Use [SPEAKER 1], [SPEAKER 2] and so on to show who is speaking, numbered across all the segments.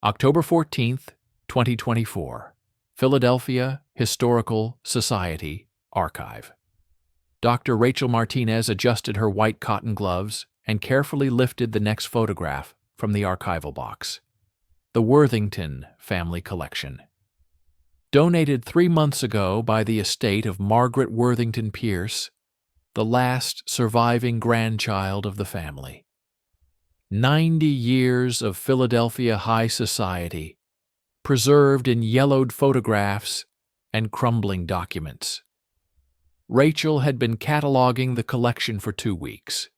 [SPEAKER 1] October 14th, 2024. Philadelphia Historical Society Archive. Dr. Rachel Martinez adjusted her white cotton gloves and carefully lifted the next photograph from the archival box. The Worthington Family Collection. Donated 3 months ago by the estate of Margaret Worthington Pierce, the last surviving grandchild of the family. 90 years of Philadelphia high society, preserved in yellowed photographs and crumbling documents. Rachel had been cataloging the collection for 2 weeks.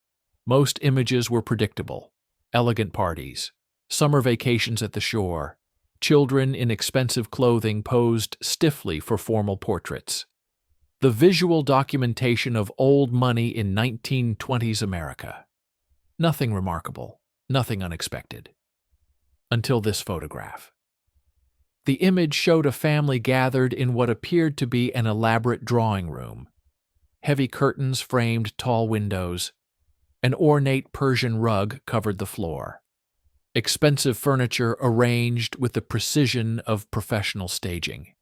[SPEAKER 1] Most images were predictable: elegant parties, summer vacations at the shore, children in expensive clothing posed stiffly for formal portraits. The visual documentation of old money in 1920s America. Nothing remarkable, nothing unexpected. Until this photograph. The image showed a family gathered in what appeared to be an elaborate drawing room. Heavy curtains framed tall windows. An ornate Persian rug covered the floor. Expensive furniture arranged with the precision of professional staging.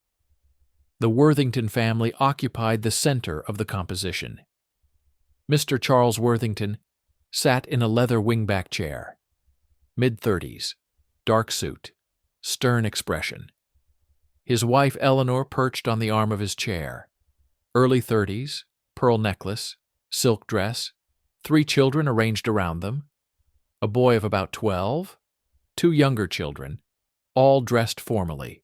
[SPEAKER 1] The Worthington family occupied the center of the composition. Mr. Charles Worthington sat in a leather wingback chair. Mid-30s, dark suit, stern expression. His wife Eleanor perched on the arm of his chair. Early 30s, pearl necklace, silk dress, 3 children arranged around them, a boy of about 12, 2 younger children, all dressed formally,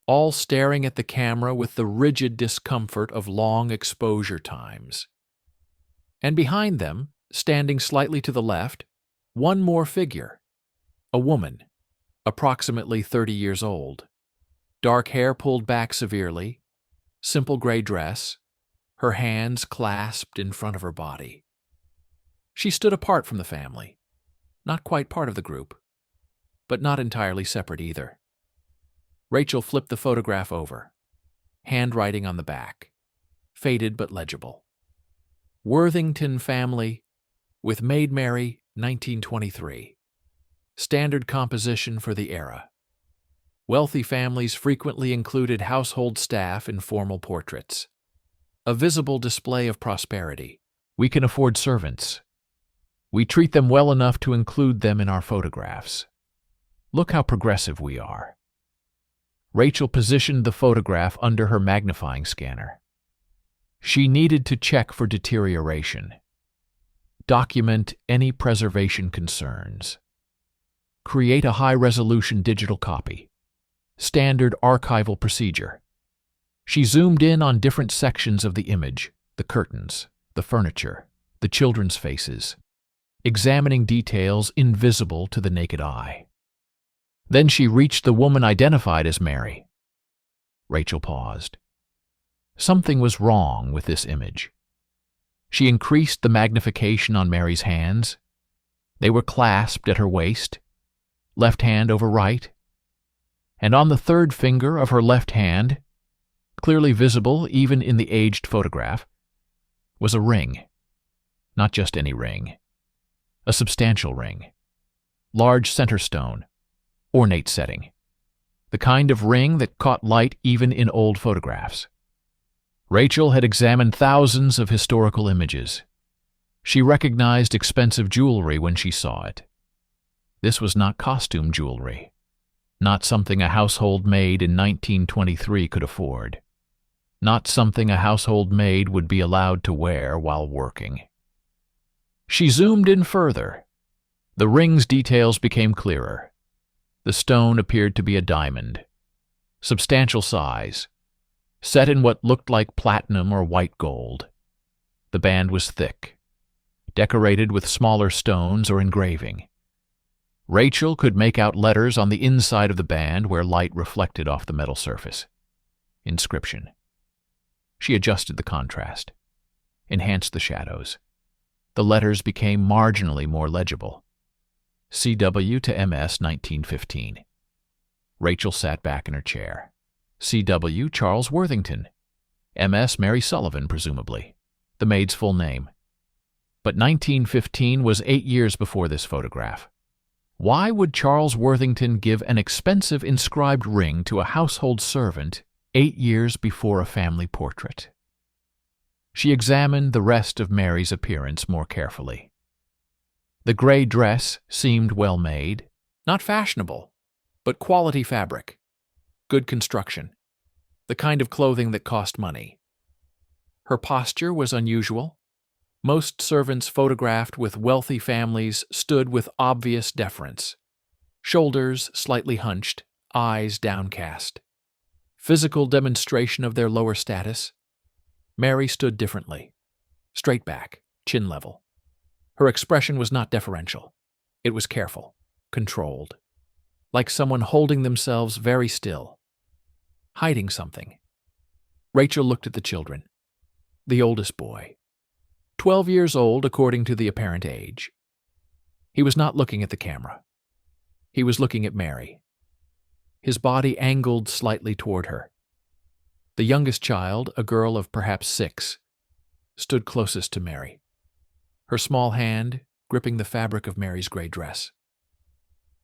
[SPEAKER 1] all staring at the camera with the rigid discomfort of long exposure times. And behind them, standing slightly to the left, one more figure. A woman, approximately 30 years old. Dark hair pulled back severely, simple gray dress, her hands clasped in front of her body. She stood apart from the family, not quite part of the group, but not entirely separate either. Rachel flipped the photograph over, handwriting on the back, faded but legible. Worthington family, with Maid Mary, 1923. Standard composition for the era. Wealthy families frequently included household staff in formal portraits. A visible display of prosperity. We can afford servants. We treat them well enough to include them in our photographs. Look how progressive we are. Rachel positioned the photograph under her magnifying scanner. She needed to check for deterioration. Document any preservation concerns. Create a high-resolution digital copy. Standard archival procedure. She zoomed in on different sections of the image, the curtains, the furniture, the children's faces, examining details invisible to the naked eye. Then she reached the woman identified as Mary. Rachel paused. Something was wrong with this image. She increased the magnification on Mary's hands. They were clasped at her waist, left hand over right, and on the 3rd finger of her left hand, clearly visible even in the aged photograph, was a ring. Not just any ring. A substantial ring. Large center stone. Ornate setting. The kind of ring that caught light even in old photographs. Rachel had examined thousands of historical images. She recognized expensive jewelry when she saw it. This was not costume jewelry. Not something a household maid in 1923 could afford. Not something a household maid would be allowed to wear while working. She zoomed in further. The ring's details became clearer. The stone appeared to be a diamond. Substantial size. Set in what looked like platinum or white gold. The band was thick, decorated with smaller stones or engraving. Rachel could make out letters on the inside of the band where light reflected off the metal surface. Inscription. She adjusted the contrast, enhanced the shadows. The letters became marginally more legible. C.W. to M.S. 1915. Rachel sat back in her chair. C.W. Charles Worthington. M.S. Mary Sullivan, presumably. The maid's full name. But 1915 was 8 years before this photograph. Why would Charles Worthington give an expensive inscribed ring to a household servant 8 years before a family portrait? She examined the rest of Mary's appearance more carefully. The gray dress seemed well made, not fashionable, but quality fabric, good construction, the kind of clothing that cost money. Her posture was unusual. Most servants photographed with wealthy families stood with obvious deference, shoulders slightly hunched, eyes downcast. Physical demonstration of their lower status. Mary stood differently, straight back, chin level. Her expression was not deferential. It was careful, controlled, like someone holding themselves very still, hiding something. Rachel looked at the children. The oldest boy, 12 years old according to the apparent age. He was not looking at the camera. He was looking at Mary. His body angled slightly toward her. The youngest child, a girl of perhaps 6, stood closest to Mary, her small hand gripping the fabric of Mary's gray dress.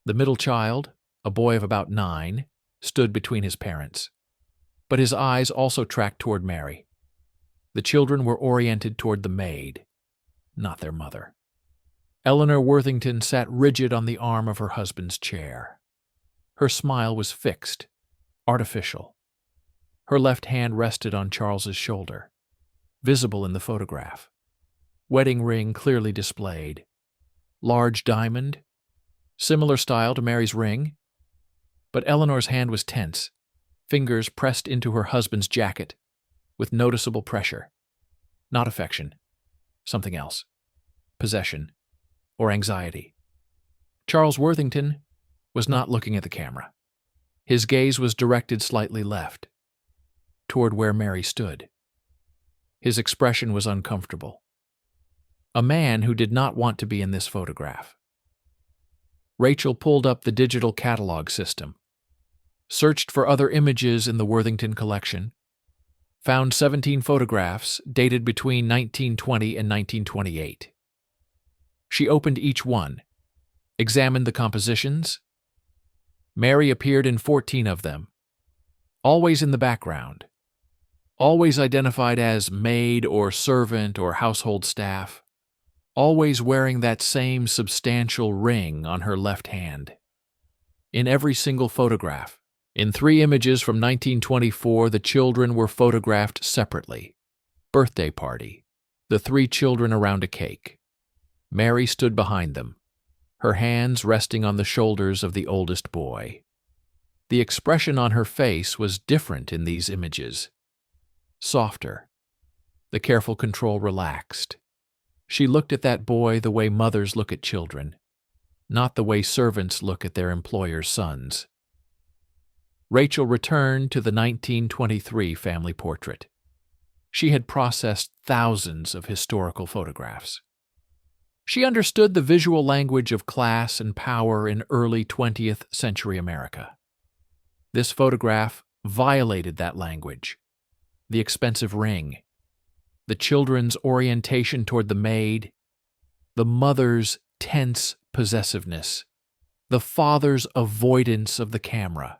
[SPEAKER 1] The middle child, a boy of about 9, stood between his parents, but his eyes also tracked toward Mary. The children were oriented toward the maid, not their mother. Eleanor Worthington sat rigid on the arm of her husband's chair. Her smile was fixed, artificial. Her left hand rested on Charles's shoulder, visible in the photograph. Wedding ring clearly displayed. Large diamond, similar style to Mary's ring. But Eleanor's hand was tense, fingers pressed into her husband's jacket, with noticeable pressure. Not affection, something else. Possession, or anxiety. Charles Worthington was not looking at the camera. His gaze was directed slightly left, toward where Mary stood. His expression was uncomfortable. A man who did not want to be in this photograph. Rachel pulled up the digital catalog system, searched for other images in the Worthington collection, found 17 photographs dated between 1920 and 1928. She opened each one, examined the compositions. Mary appeared in 14 of them, always in the background, always identified as maid or servant or household staff, always wearing that same substantial ring on her left hand. In every single photograph, in 3 images from 1924, the children were photographed separately. Birthday party, the 3 children around a cake. Mary stood behind them, her hands resting on the shoulders of the oldest boy. The expression on her face was different in these images. Softer. The careful control relaxed. She looked at that boy the way mothers look at children, not the way servants look at their employers' sons. Rachel returned to the 1923 family portrait. She had processed thousands of historical photographs. She understood the visual language of class and power in early 20th century America. This photograph violated that language. The expensive ring, the children's orientation toward the maid, the mother's tense possessiveness, the father's avoidance of the camera.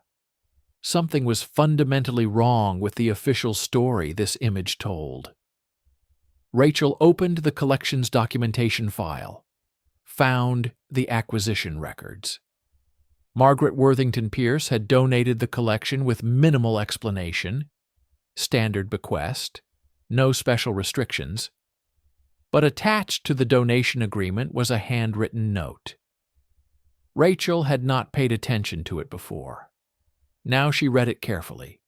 [SPEAKER 1] Something was fundamentally wrong with the official story this image told. Rachel opened the collection's documentation file, found the acquisition records. Margaret Worthington Pierce had donated the collection with minimal explanation, standard bequest, no special restrictions, but attached to the donation agreement was a handwritten note. Rachel had not paid attention to it before. Now she read it carefully.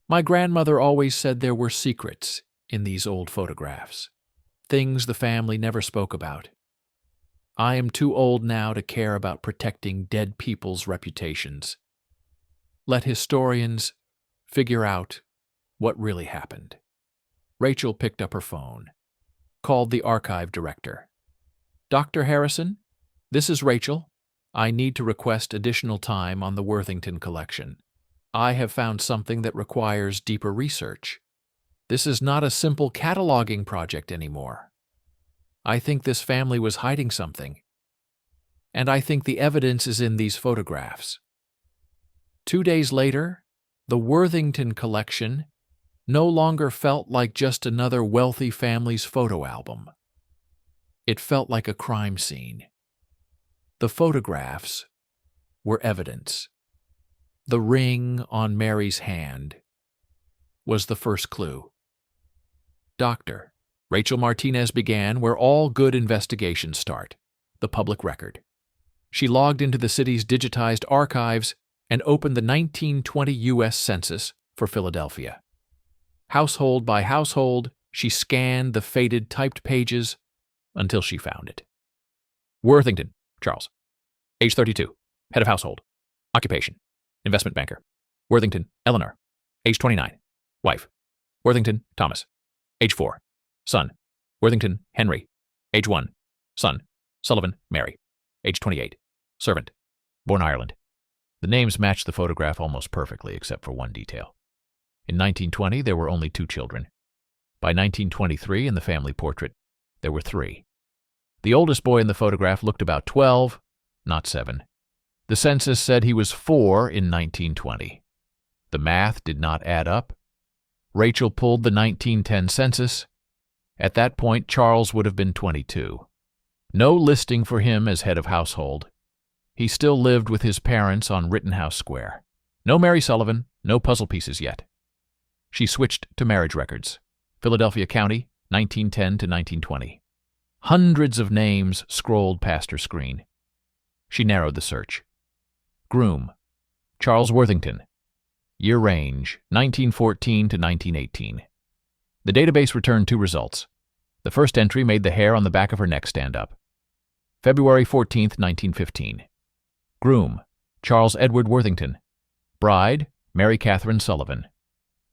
[SPEAKER 1] My grandmother always said there were secrets in these old photographs, things the family never spoke about. I am too old now to care about protecting dead people's reputations. Let historians figure out what really happened. Rachel picked up her phone, called the archive director. Dr. Harrison, this is Rachel. I need to request additional time on the Worthington collection. I have found something that requires deeper research. This is not a simple cataloging project anymore. I think this family was hiding something. and I think the evidence is in these photographs. 2 days later, the Worthington collection no longer felt like just another wealthy family's photo album. It felt like a crime scene. The photographs were evidence. The ring on Mary's hand was the first clue. Dr. Rachel Martinez began where all good investigations start, the public record. She logged into the city's digitized archives and opened the 1920 U.S. Census for Philadelphia. Household by household, she scanned the faded typed pages until she found it. Worthington, Charles. Age 32. Head of household. Occupation. Investment banker. Worthington, Eleanor. Age 29. Wife. Worthington, Thomas. Age 4. Son. Worthington, Henry. Age 1. Son. Sullivan, Mary. Age 28. Servant. Born Ireland. The names matched the photograph almost perfectly except for one detail. In 1920, there were only 2 children. By 1923, in the family portrait, there were 3. The oldest boy in the photograph looked about 12, not 7. The census said he was 4 in 1920. The math did not add up. Rachel pulled the 1910 census. At that point, Charles would have been 22. No listing for him as head of household. He still lived with his parents on Rittenhouse Square. No Mary Sullivan, no puzzle pieces yet. She switched to marriage records. Philadelphia County, 1910 to 1920. Hundreds of names scrolled past her screen. She narrowed the search. Groom, Charles Worthington. Year range, 1914 to 1918. The database returned 2 results. The first entry made the hair on the back of her neck stand up. February 14, 1915. Groom, Charles Edward Worthington. Bride, Mary Catherine Sullivan.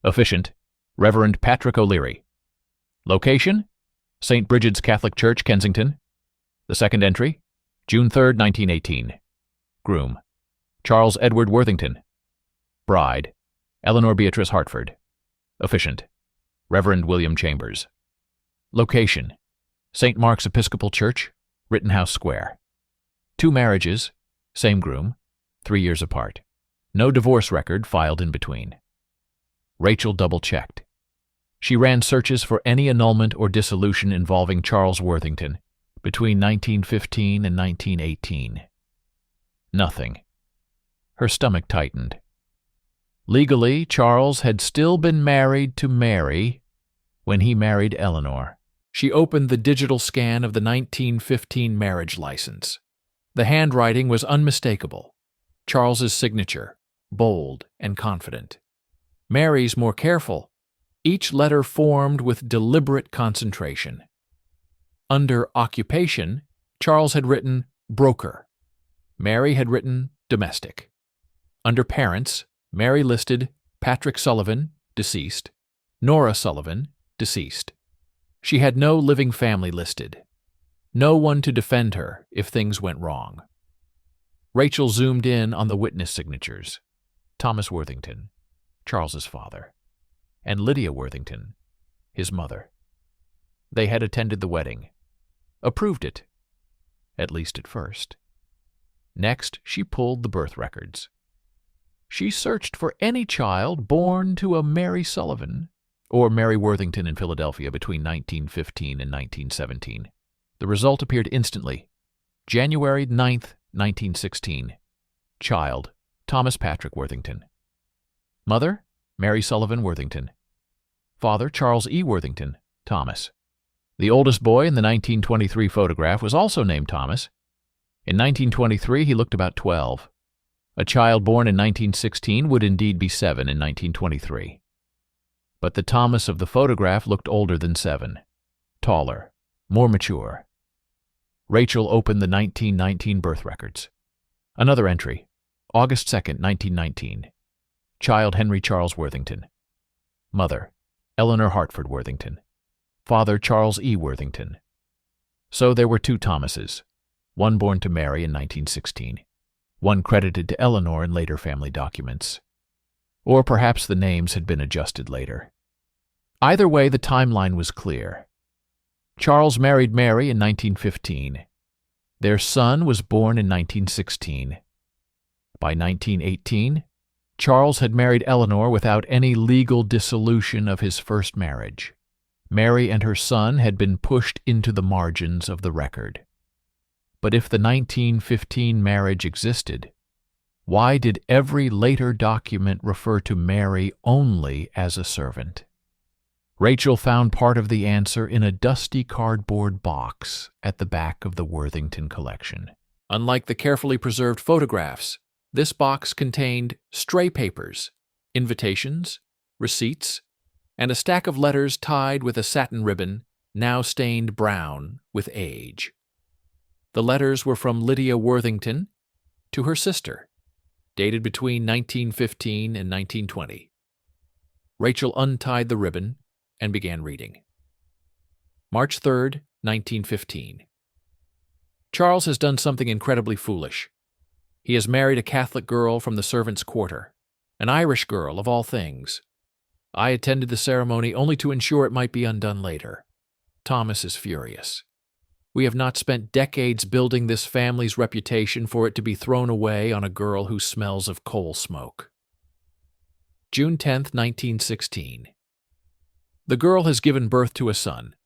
[SPEAKER 1] Officiant, Reverend Patrick O'Leary. Location, St. Bridget's Catholic Church, Kensington. The second entry, June 3, 1918. Groom, Charles Edward Worthington. Bride, Eleanor Beatrice Hartford. Officiant, Reverend William Chambers. Location, St. Mark's Episcopal Church, Rittenhouse Square. 2 marriages, same groom, 3 years apart. No divorce record filed in between. Rachel double-checked. She ran searches for any annulment or dissolution involving Charles Worthington between 1915 and 1918. Nothing. Her stomach tightened. Legally, Charles had still been married to Mary when he married Eleanor. She opened the digital scan of the 1915 marriage license. The handwriting was unmistakable. Charles's signature, bold and confident. Mary's more careful, each letter formed with deliberate concentration. Under occupation, Charles had written broker. Mary had written domestic. Under parents, Mary listed Patrick Sullivan, deceased, Nora Sullivan, deceased. She had no living family listed. No one to defend her if things went wrong. Rachel zoomed in on the witness signatures. Thomas Worthington, Charles's father, and Lydia Worthington, his mother. They had attended the wedding. Approved it, at least at first. Next, she pulled the birth records. She searched for any child born to a Mary Sullivan or Mary Worthington in Philadelphia between 1915 and 1917. The result appeared instantly. January 9th, 1916. Child, Thomas Patrick Worthington. Mother, Mary Sullivan Worthington. Father, Charles E. Worthington, Thomas. The oldest boy in the 1923 photograph was also named Thomas. In 1923, he looked about 12. A child born in 1916 would indeed be 7 in 1923. But the Thomas of the photograph looked older than 7, taller, more mature. Rachel opened the 1919 birth records. Another entry, August 2nd, 1919. Child Henry Charles Worthington. Mother, Eleanor Hartford Worthington. Father, Charles E. Worthington. So there were 2 Thomases, one born to Mary in 1916, one credited to Eleanor in later family documents. Or perhaps the names had been adjusted later. Either way, the timeline was clear. Charles married Mary in 1915. Their son was born in 1916. By 1918, Charles had married Eleanor without any legal dissolution of his first marriage. Mary and her son had been pushed into the margins of the record. But if the 1915 marriage existed, why did every later document refer to Mary only as a servant? Rachel found part of the answer in a dusty cardboard box at the back of the Worthington collection. Unlike the carefully preserved photographs, this box contained stray papers, invitations, receipts, and a stack of letters tied with a satin ribbon, now stained brown with age. The letters were from Lydia Worthington to her sister, dated between 1915 and 1920. Rachel untied the ribbon and began reading. March 3rd, 1915. Charles has done something incredibly foolish. He has married a Catholic girl from the servants' quarter, an Irish girl of all things. I attended the ceremony only to ensure it might be undone later. Thomas is furious. We have not spent decades building this family's reputation for it to be thrown away on a girl who smells of coal smoke. June 10th, 1916. The girl has given birth to a son.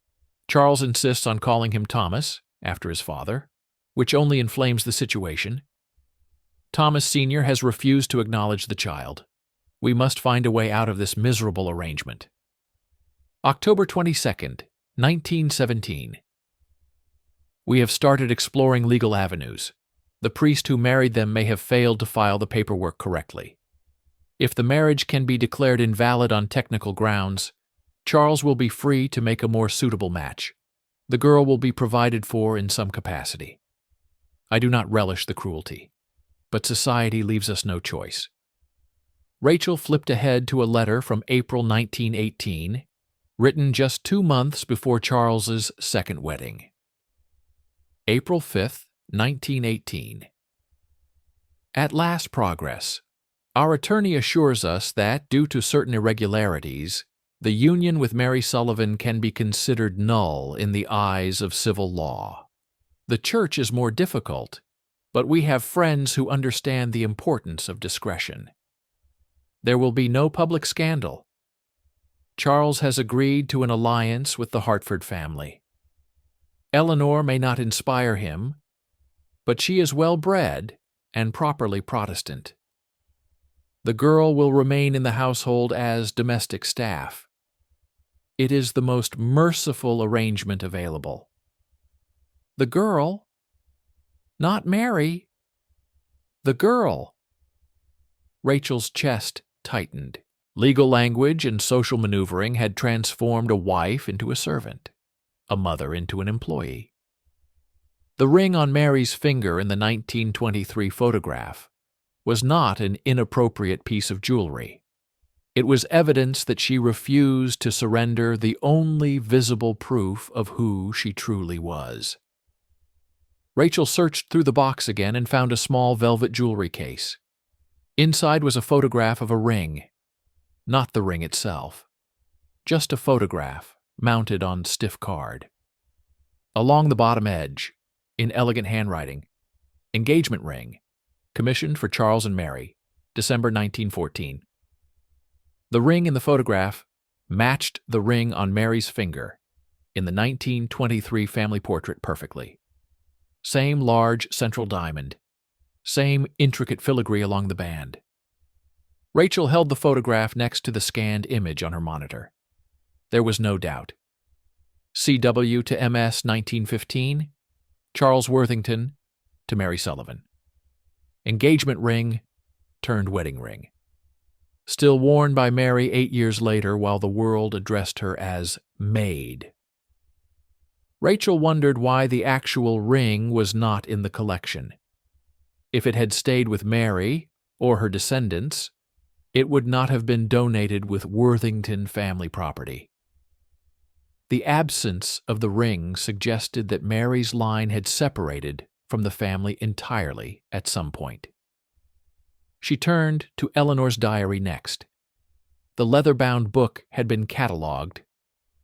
[SPEAKER 1] Charles insists on calling him Thomas, after his father, which only inflames the situation. Thomas Sr. has refused to acknowledge the child. We must find a way out of this miserable arrangement. October 22nd, 1917. We have started exploring legal avenues. The priest who married them may have failed to file the paperwork correctly. If the marriage can be declared invalid on technical grounds, Charles will be free to make a more suitable match. The girl will be provided for in some capacity. I do not relish the cruelty, but society leaves us no choice. Rachel flipped ahead to a letter from April 1918, written just 2 months before Charles's second wedding. April 5th, 1918. At last progress. Our attorney assures us that, due to certain irregularities, the union with Mary Sullivan can be considered null in the eyes of civil law. The church is more difficult, but we have friends who understand the importance of discretion. There will be no public scandal. Charles has agreed to an alliance with the Hartford family. Eleanor may not inspire him, but she is well-bred and properly Protestant. The girl will remain in the household as domestic staff. It is the most merciful arrangement available. The girl, not Mary, the girl. Rachel's chest tightened. Legal language and social maneuvering had transformed a wife into a servant, a mother into an employee. The ring on Mary's finger in the 1923 photograph was not an inappropriate piece of jewelry. It was evidence that she refused to surrender the only visible proof of who she truly was. Rachel searched through the box again and found a small velvet jewelry case. Inside was a photograph of a ring, not the ring itself, just a photograph mounted on stiff card. Along the bottom edge, in elegant handwriting, engagement ring, commissioned for Charles and Mary, December 1914. The ring in the photograph matched the ring on Mary's finger in the 1923 family portrait perfectly. Same large central diamond, same intricate filigree along the band. Rachel held the photograph next to the scanned image on her monitor. There was no doubt. CW to MS 1915, Charles Worthington to Mary Sullivan. Engagement ring turned wedding ring. Still worn by Mary 8 years later while the world addressed her as maid. Rachel wondered why the actual ring was not in the collection. If it had stayed with Mary, or her descendants, it would not have been donated with Worthington family property. The absence of the ring suggested that Mary's line had separated from the family entirely at some point. She turned to Eleanor's diary next. The leather-bound book had been catalogued,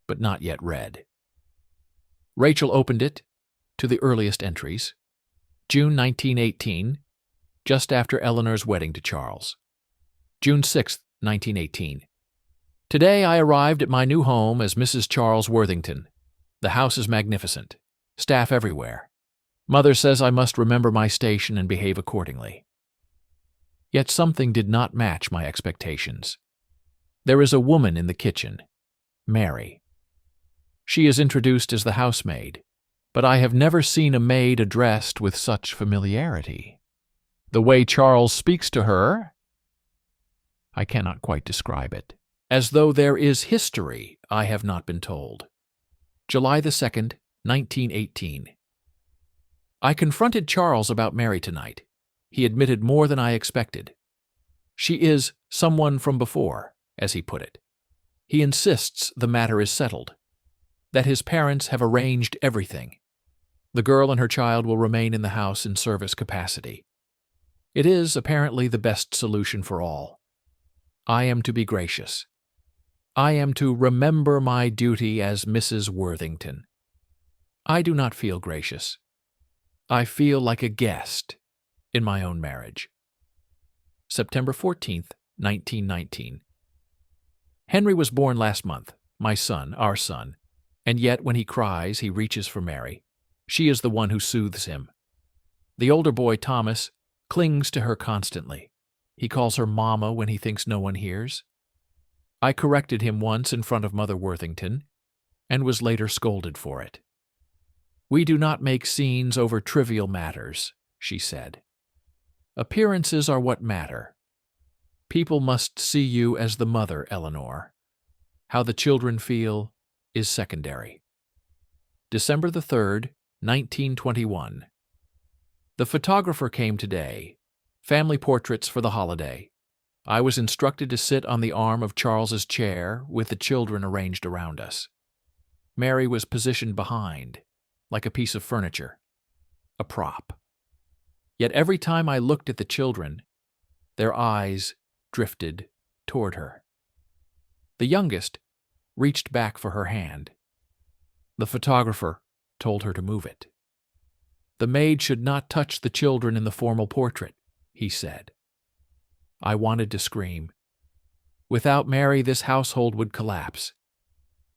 [SPEAKER 1] but not yet read. Rachel opened it to the earliest entries June 1918, just after Eleanor's wedding to Charles. June 6, 1918. Today I arrived at my new home as Mrs. Charles Worthington. The house is magnificent. Staff everywhere. Mother says I must remember my station and behave accordingly. Yet something did not match my expectations. There is a woman in the kitchen, Mary. She is introduced as the housemaid, but I have never seen a maid addressed with such familiarity. The way Charles speaks to her, I cannot quite describe it. As though there is history I have not been told. July the 2nd, 1918. I confronted Charles about Mary tonight. He admitted more than I expected. She is someone from before, as he put it. He insists the matter is settled, that his parents have arranged everything. The girl and her child will remain in the house in service capacity. It is, apparently, the best solution for all. I am to be gracious. I am to remember my duty as Mrs. Worthington. I do not feel gracious. I feel like a guest in my own marriage. September 14th, 1919. Henry was born last month, my son, our son, and yet when he cries, he reaches for Mary. She is the one who soothes him. The older boy, Thomas, clings to her constantly. He calls her Mama when he thinks no one hears. I corrected him once in front of Mother Worthington, and was later scolded for it. We do not make scenes over trivial matters, she said. Appearances are what matter. People must see you as the mother, Eleanor. How the children feel is secondary. December the 3rd, 1921. The photographer came today. Family portraits for the holiday. I was instructed to sit on the arm of Charles's chair with the children arranged around us. Mary was positioned behind, like a piece of furniture, a prop. Yet every time I looked at the children, their eyes drifted toward her. The youngest reached back for her hand. The photographer told her to move it. The maid should not touch the children in the formal portrait, he said. I wanted to scream. Without Mary, this household would collapse.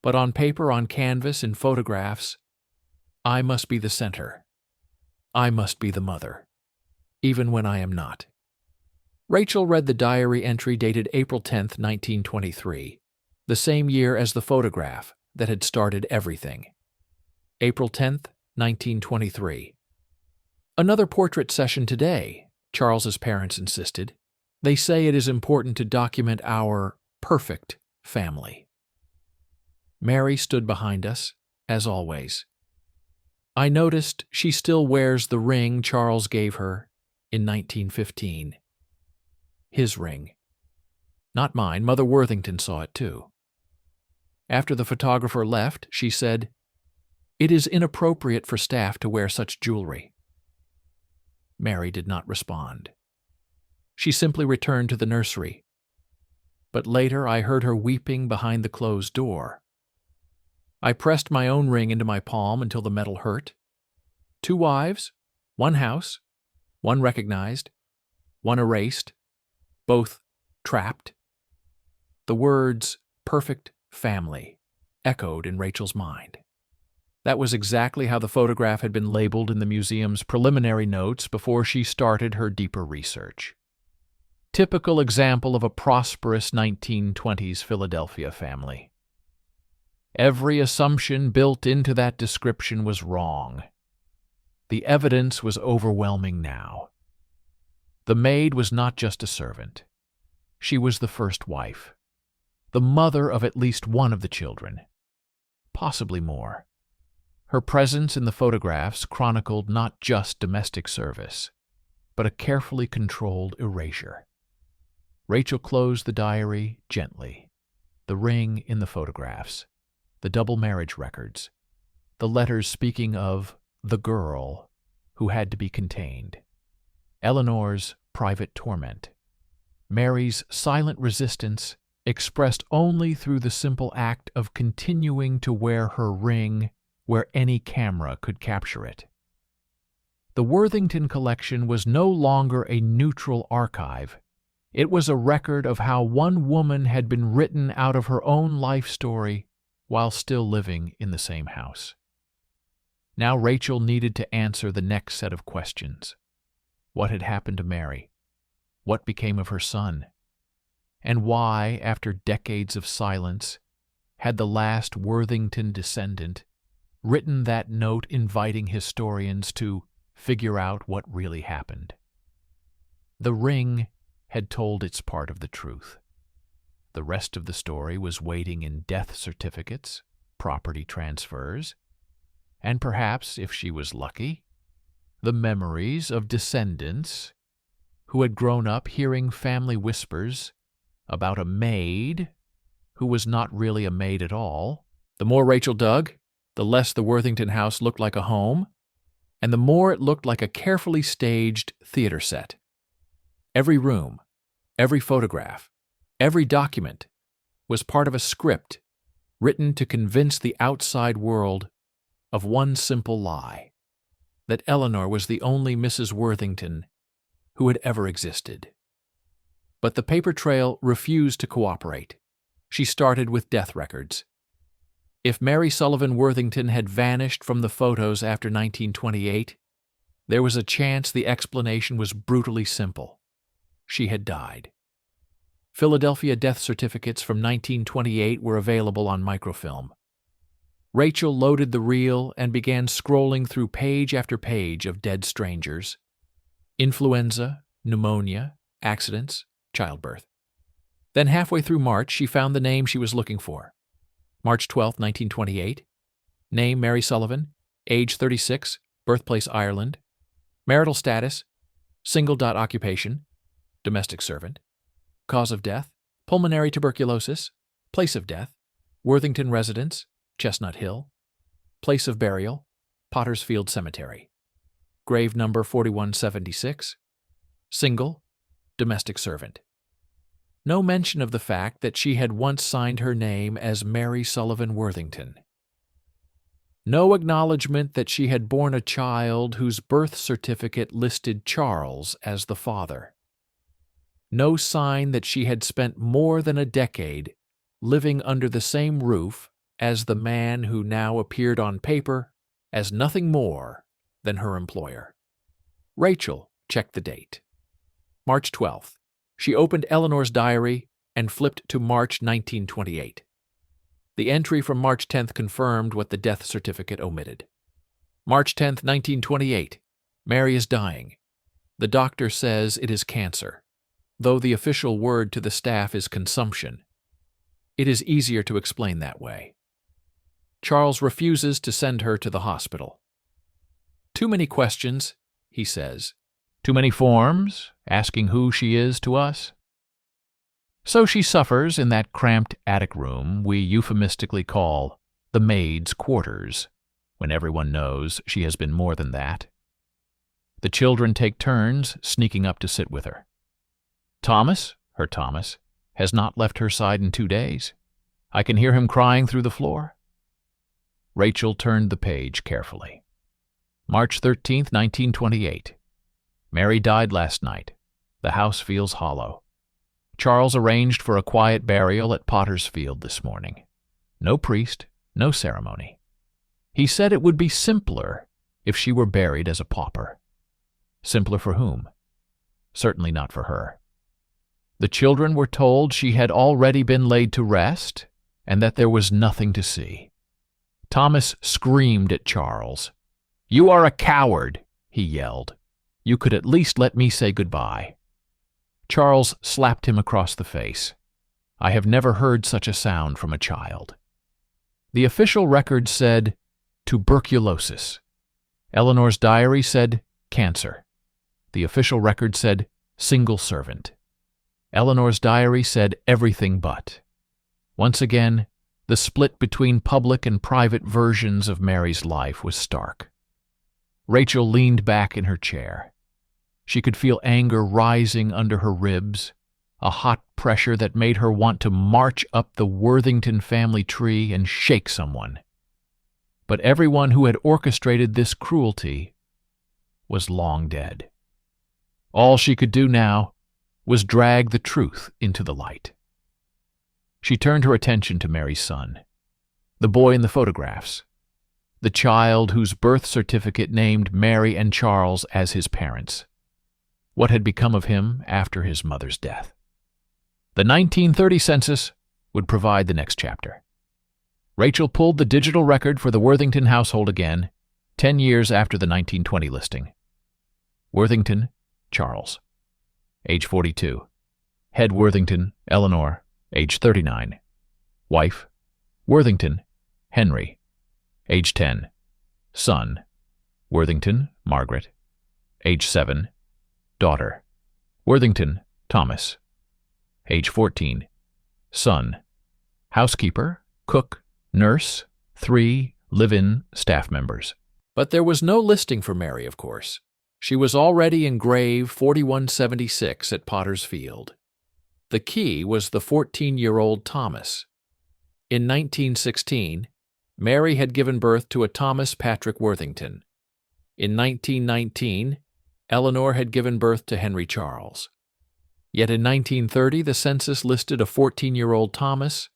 [SPEAKER 1] But on paper, on canvas, in photographs, I must be the center. I must be the mother, even when I am not. Rachel read the diary entry dated April 10th, 1923, the same year as the photograph that had started everything. April 10th, 1923. Another portrait session today, Charles's parents insisted. They say it is important to document our perfect family. Mary stood behind us, as always. I noticed she still wears the ring Charles gave her in 1915. His ring. Not mine. Mother Worthington saw it too. After the photographer left, she said, "It is inappropriate for staff to wear such jewelry." Mary did not respond. She simply returned to the nursery. But later I heard her weeping behind the closed door. I pressed my own ring into my palm until the metal hurt. 2 wives, 1 house, 1 recognized, 1 erased, both trapped. The words "perfect family" echoed in Rachel's mind. That was exactly how the photograph had been labeled in the museum's preliminary notes before she started her deeper research. Typical example of a prosperous 1920s Philadelphia family. Every assumption built into that description was wrong. The evidence was overwhelming now. The maid was not just a servant. She was the first wife, the mother of at least one of the children, possibly more. Her presence in the photographs chronicled not just domestic service, but a carefully controlled erasure. Rachel closed the diary gently. The ring in the photographs, the double marriage records, the letters speaking of the girl who had to be contained, Eleanor's private torment, Mary's silent resistance expressed only through the simple act of continuing to wear her ring where any camera could capture it. The Worthington collection was no longer a neutral archive. It was a record of how one woman had been written out of her own life story while still living in the same house. Now Rachel needed to answer the next set of questions. What had happened to Mary? What became of her son? And why, after decades of silence, had the last Worthington descendant written that note inviting historians to figure out what really happened? The ring had told its part of the truth. The rest of the story was waiting in death certificates, property transfers, and perhaps, if she was lucky, the memories of descendants who had grown up hearing family whispers about a maid who was not really a maid at all. The more Rachel dug, the less the Worthington house looked like a home, and the more it looked like a carefully staged theater set. Every room, every photograph, every document was part of a script written to convince the outside world of one simple lie, that Eleanor was the only Mrs. Worthington who had ever existed. But the paper trail refused to cooperate. She started with death records. If Mary Sullivan Worthington had vanished from the photos after 1928, there was a chance the explanation was brutally simple. She had died. Philadelphia death certificates from 1928 were available on microfilm. Rachel loaded the reel and began scrolling through page after page of dead strangers. Influenza, pneumonia, accidents, childbirth. Then halfway through March, she found the name she was looking for. March 12, 1928. Name Mary Sullivan. Age 36. Birthplace Ireland. Marital status. Single. Occupation. Domestic servant. Cause of death. Pulmonary tuberculosis. Place of death. Worthington residence. Chestnut Hill. Place of burial. Pottersfield Cemetery. Grave number 4176. Single. Domestic servant. No mention of the fact that she had once signed her name as Mary Sullivan Worthington. No acknowledgement that she had borne a child whose birth certificate listed Charles as the father. No sign that she had spent more than a decade living under the same roof as the man who now appeared on paper as nothing more than her employer. Rachel checked the date. March 12th. She opened Eleanor's diary and flipped to March 1928. The entry from March 10th confirmed what the death certificate omitted. March 10th, 1928. Mary is dying. The doctor says it is cancer, though the official word to the staff is consumption. It is easier to explain that way. Charles refuses to send her to the hospital. Too many questions, he says. Too many forms, asking who she is to us. So she suffers in that cramped attic room we euphemistically call the maid's quarters, when everyone knows she has been more than that. The children take turns sneaking up to sit with her. Thomas, her Thomas, has not left her side in 2 days. I can hear him crying through the floor. Rachel turned the page carefully. March 13th, 1928. Mary died last night. The house feels hollow. Charles arranged for a quiet burial at Pottersfield this morning. No priest, no ceremony. He said it would be simpler if she were buried as a pauper. Simpler for whom? Certainly not for her. The children were told she had already been laid to rest and that there was nothing to see. Thomas screamed at Charles. "You are a coward," he yelled. "You could at least let me say goodbye." Charles slapped him across the face. I have never heard such a sound from a child. The official record said tuberculosis. Eleanor's diary said cancer. The official record said single servant. Eleanor's diary said everything but. Once again, the split between public and private versions of Mary's life was stark. Rachel leaned back in her chair. She could feel anger rising under her ribs, a hot pressure that made her want to march up the Worthington family tree and shake someone. But everyone who had orchestrated this cruelty was long dead. All she could do now was drag the truth into the light. She turned her attention to Mary's son, the boy in the photographs, the child whose birth certificate named Mary and Charles as his parents. What had become of him after his mother's death? The 1930 census would provide the next chapter. Rachel pulled the digital record for the Worthington household again, 10 years after the 1920 listing. Worthington, Charles, age 42. Head Worthington, Eleanor, age 39. Wife, Worthington, Henry, age 10. Son, Worthington, Margaret, age 7. Daughter, Worthington, Thomas, age 14. Son, housekeeper, cook, nurse, 3 live-in staff members. But there was no listing for Mary, of course. She was already in grave 4176 at Potter's Field. The key was the 14-year-old Thomas. In 1916, Mary had given birth to a Thomas Patrick Worthington. In 1919, Eleanor had given birth to Henry Charles. Yet in 1930, the census listed a 14-year-old Thomas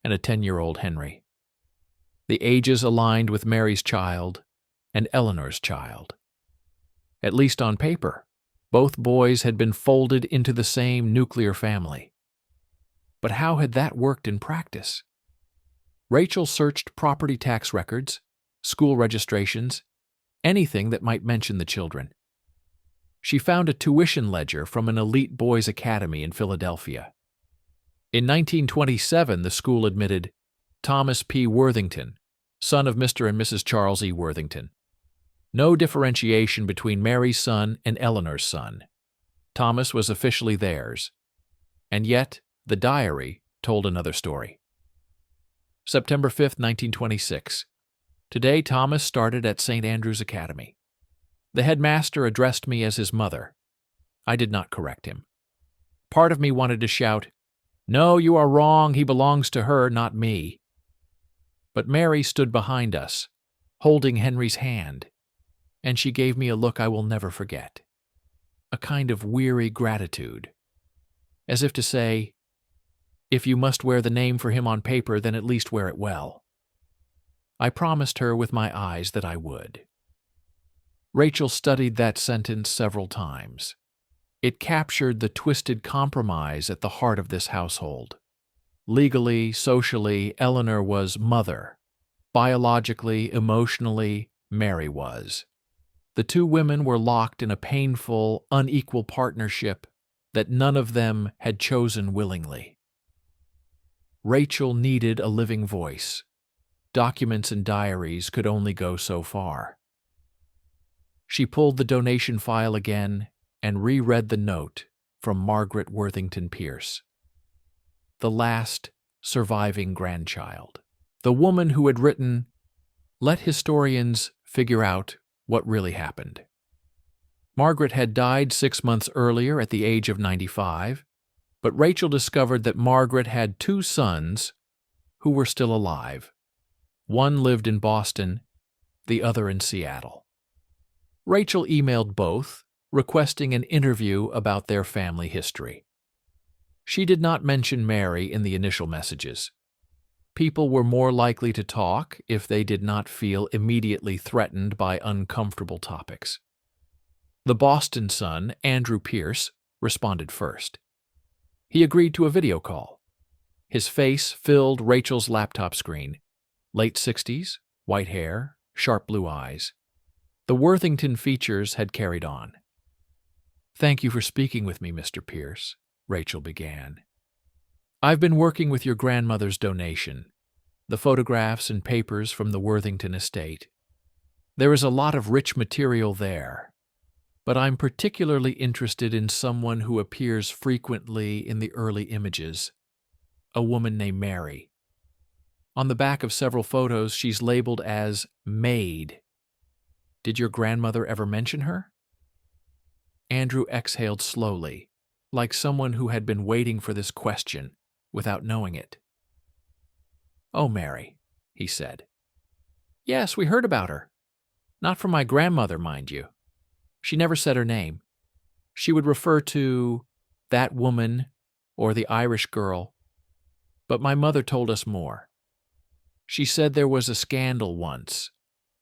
[SPEAKER 1] and a 10-year-old Henry. The ages aligned with Mary's child and Eleanor's child. At least on paper, both boys had been folded into the same nuclear family. But how had that worked in practice? Rachel searched property tax records, school registrations, anything that might mention the children. She found a tuition ledger from an elite boys' academy in Philadelphia. In 1927, the school admitted Thomas P. Worthington, son of Mr. and Mrs. Charles E. Worthington. No differentiation between Mary's son and Eleanor's son. Thomas was officially theirs. And yet, the diary told another story. September 5, 1926. Today, Thomas started at St. Andrew's Academy. The headmaster addressed me as his mother. I did not correct him. Part of me wanted to shout, "No, you are wrong. He belongs to her, not me." But Mary stood behind us, holding Henry's hand, and she gave me a look I will never forget. A kind of weary gratitude, as if to say, if you must wear the name for him on paper, then at least wear it well. I promised her with my eyes that I would. Rachel studied that sentence several times. It captured the twisted compromise at the heart of this household. Legally, socially, Eleanor was mother. Biologically, emotionally, Mary was. The two women were locked in a painful, unequal partnership that none of them had chosen willingly. Rachel needed a living voice. Documents and diaries could only go so far. She pulled the donation file again and reread the note from Margaret Worthington Pierce, the last surviving grandchild, the woman who had written, "Let historians figure out what really happened." Margaret had died 6 months earlier at the age of 95, but Rachel discovered that Margaret had 2 sons who were still alive. One lived in Boston, the other in Seattle. Rachel emailed both, requesting an interview about their family history. She did not mention Mary in the initial messages. People were more likely to talk if they did not feel immediately threatened by uncomfortable topics. The Boston son, Andrew Pierce, responded first. He agreed to a video call. His face filled Rachel's laptop screen. Late 60s, white hair, sharp blue eyes. The Worthington features had carried on. "Thank you for speaking with me, Mr. Pierce," Rachel began. "I've been working with your grandmother's donation, the photographs and papers from the Worthington estate. There is a lot of rich material there, but I'm particularly interested in someone who appears frequently in the early images, a woman named Mary. On the back of several photos, she's labeled as maid. Did your grandmother ever mention her?" Andrew exhaled slowly, like someone who had been waiting for this question without knowing it. "Oh, Mary," he said. "Yes, we heard about her. Not from my grandmother, mind you. She never said her name. She would refer to that woman or the Irish girl. But my mother told us more. She said there was a scandal once,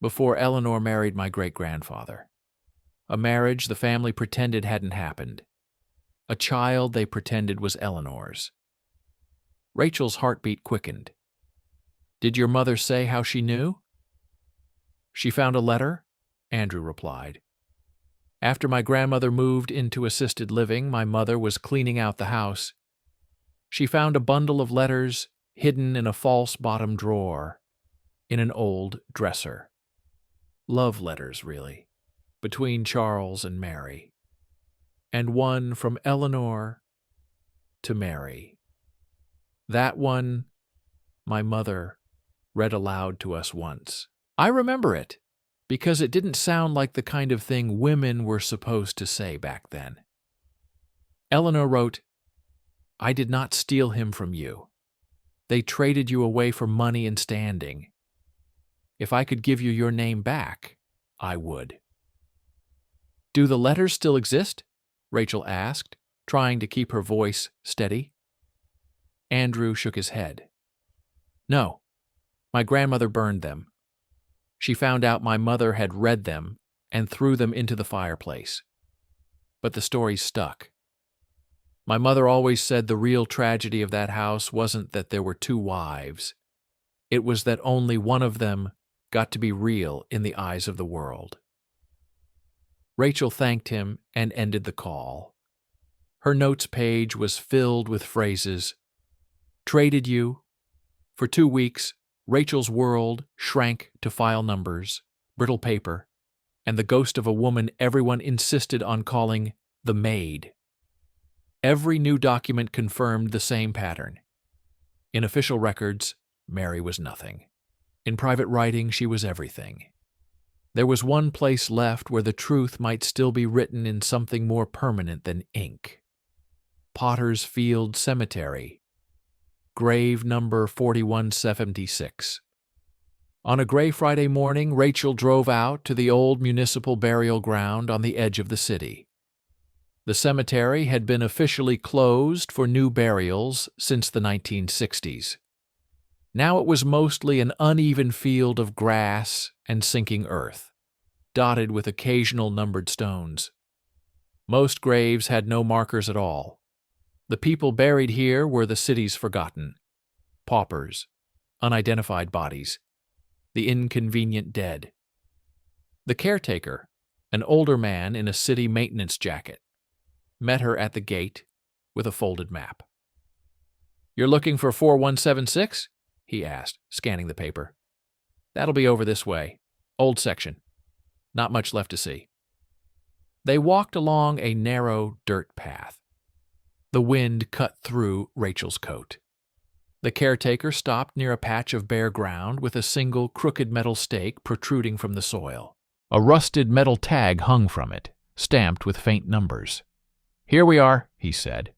[SPEAKER 1] before Eleanor married my great-grandfather. A marriage the family pretended hadn't happened. A child they pretended was Eleanor's. Rachel's heartbeat quickened. Did your mother say how she knew? She found a letter, Andrew replied. After my grandmother moved into assisted living, my mother was cleaning out the house. She found a bundle of letters hidden in a false bottom drawer in an old dresser. Love letters, really, between Charles and Mary. And one from Eleanor to Mary. That one, my mother read aloud to us once. I remember it, because it didn't sound like the kind of thing women were supposed to say back then. Eleanor wrote, I did not steal him from you. They traded you away for money and standing. If I could give you your name back, I would. Do the letters still exist? Rachel asked, trying to keep her voice steady. Andrew shook his head. No, my grandmother burned them. She found out my mother had read them and threw them into the fireplace. But the story stuck. My mother always said the real tragedy of that house wasn't that there were two wives. It was that only one of them got to be real in the eyes of the world. Rachel thanked him and ended the call. Her notes page was filled with phrases. Traded you. For 2 weeks, Rachel's world shrank to file numbers, brittle paper, and the ghost of a woman everyone insisted on calling the maid. Every new document confirmed the same pattern. In official records, Mary was nothing. In private writing, she was everything. There was one place left where the truth might still be written in something more permanent than ink. Potter's Field Cemetery, grave number 4176. On a gray Friday morning, Rachel drove out to the old municipal burial ground on the edge of the city. The cemetery had been officially closed for new burials since the 1960s. Now it was mostly an uneven field of grass and sinking earth, dotted with occasional numbered stones. Most graves had no markers at all. The people buried here were the city's forgotten. Paupers, unidentified bodies, the inconvenient dead. The caretaker, an older man in a city maintenance jacket, met her at the gate with a folded map. You're looking for 4176? He asked, scanning the paper. That'll be over this way. Old section. Not much left to see. They walked along a narrow dirt path. The wind cut through Rachel's coat. The caretaker stopped near a patch of bare ground with a single crooked metal stake protruding from the soil. A rusted metal tag hung from it, stamped with faint numbers. Here we are, he said.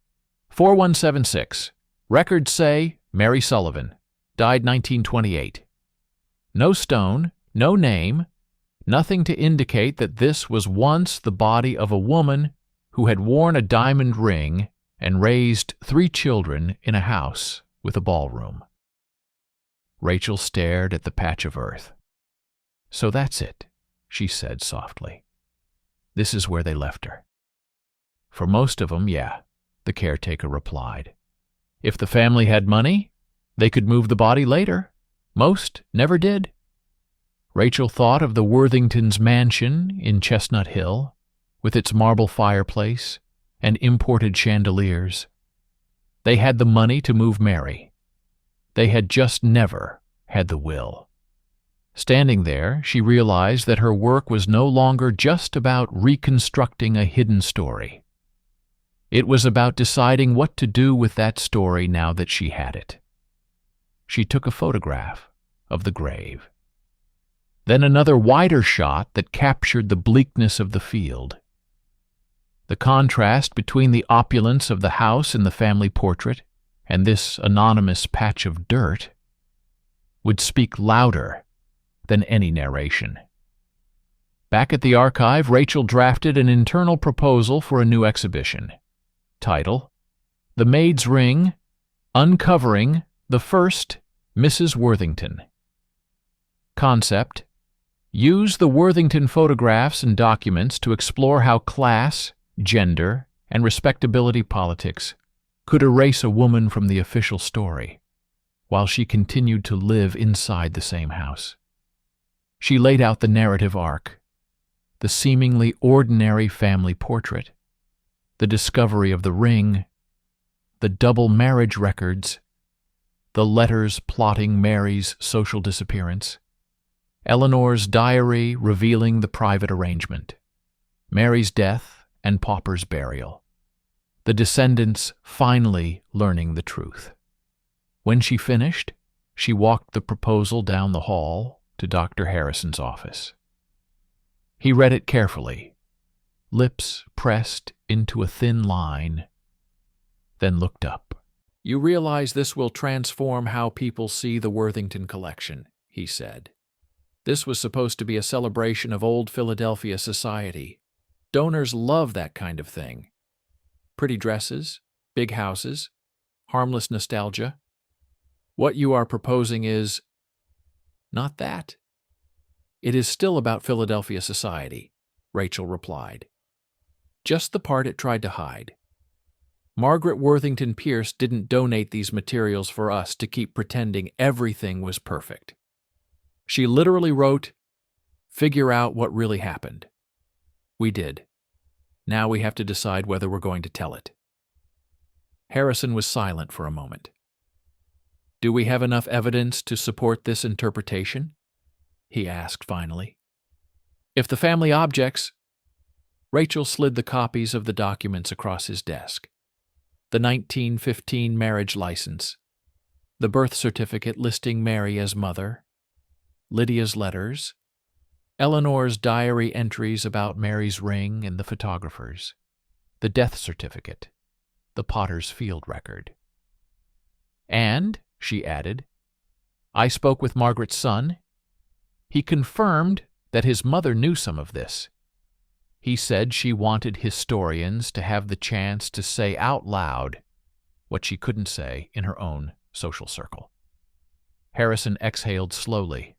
[SPEAKER 1] 4176. Records say Mary Sullivan. Died 1928. No stone, no name, nothing to indicate that this was once the body of a woman who had worn a diamond ring and raised 3 children in a house with a ballroom. Rachel stared at the patch of earth. So that's it, she said softly. This is where they left her. For most of them, yeah, the caretaker replied. If the family had money, they could move the body later. Most never did. Rachel thought of the Worthingtons' mansion in Chestnut Hill, with its marble fireplace and imported chandeliers. They had the money to move Mary. They had just never had the will. Standing there, she realized that her work was no longer just about reconstructing a hidden story. It was about deciding what to do with that story now that she had it. She took a photograph of the grave. Then another wider shot that captured the bleakness of the field. The contrast between the opulence of the house in the family portrait and this anonymous patch of dirt would speak louder than any narration. Back at the archive, Rachel drafted an internal proposal for a new exhibition. Title: The Maid's Ring, Uncovering the First Mrs. Worthington. Concept: use the Worthington photographs and documents to explore how class, gender, and respectability politics could erase a woman from the official story, while she continued to live inside the same house. She laid out the narrative arc: the seemingly ordinary family portrait, the discovery of the ring, the double marriage records, the letters plotting Mary's social disappearance, Eleanor's diary revealing the private arrangement, Mary's death and Pauper's burial, the descendants finally learning the truth. When she finished, she walked the proposal down the hall to Dr. Harrison's office. He read it carefully, lips pressed into a thin line, then looked up. "You realize this will transform how people see the Worthington collection," he said. "This was supposed to be a celebration of old Philadelphia society. Donors love that kind of thing. Pretty dresses, big houses, harmless nostalgia. What you are proposing is not that. It is still about Philadelphia society," Rachel replied. "Just the part it tried to hide. Margaret Worthington Pierce didn't donate these materials for us to keep pretending everything was perfect. She literally wrote, 'Figure out what really happened.' We did. Now we have to decide whether we're going to tell it." Harrison was silent for a moment. "Do we have enough evidence to support this interpretation?" he asked finally. "If the family objects—" Rachel slid the copies of the documents across his desk. The 1915 marriage license, the birth certificate listing Mary as mother, Lydia's letters, Eleanor's diary entries about Mary's ring and the photographers, the death certificate, the Potter's Field record. "And," she added, "I spoke with Margaret's son. He confirmed that his mother knew some of this. He said she wanted historians to have the chance to say out loud what she couldn't say in her own social circle." Harrison exhaled slowly.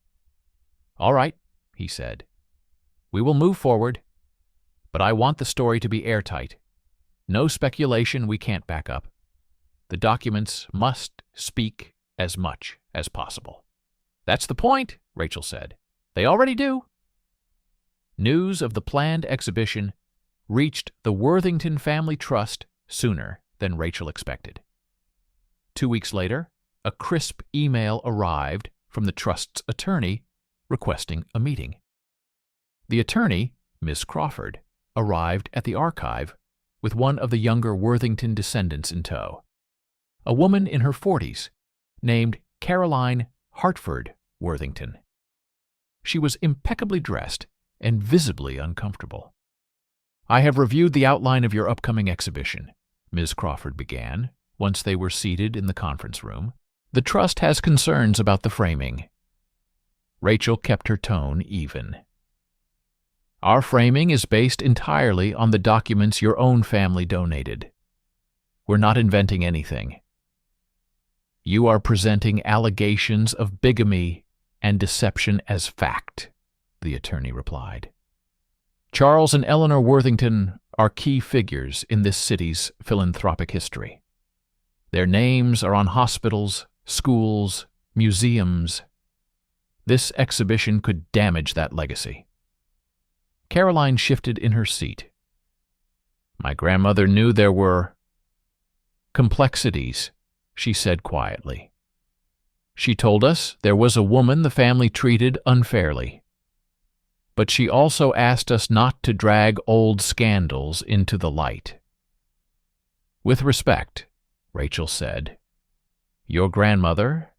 [SPEAKER 1] "All right," he said. "We will move forward, but I want the story to be airtight. No speculation we can't back up. The documents must speak as much as possible." "That's the point," Rachel said. "They already do." News of the planned exhibition reached the Worthington Family Trust sooner than Rachel expected. 2 weeks later, a crisp email arrived from the trust's attorney requesting a meeting. The attorney, Miss Crawford, arrived at the archive with one of the younger Worthington descendants in tow, a woman in her 40s named Caroline Hartford Worthington. She was impeccably dressed and visibly uncomfortable. "I have reviewed the outline of your upcoming exhibition," Ms. Crawford began, once they were seated in the conference room. "The trust has concerns about the framing." Rachel kept her tone even. "Our framing is based entirely on the documents your own family donated. We're not inventing anything. You are presenting allegations of bigamy and deception as fact," the attorney replied. "Charles and Eleanor Worthington are key figures in this city's philanthropic history. Their names are on hospitals, schools, museums. This exhibition could damage that legacy." Caroline shifted in her seat. "My grandmother knew there were complexities," she said quietly. "She told us there was a woman the family treated unfairly. But she also asked us not to drag old scandals into the light." "With respect," Rachel said, "your grandmother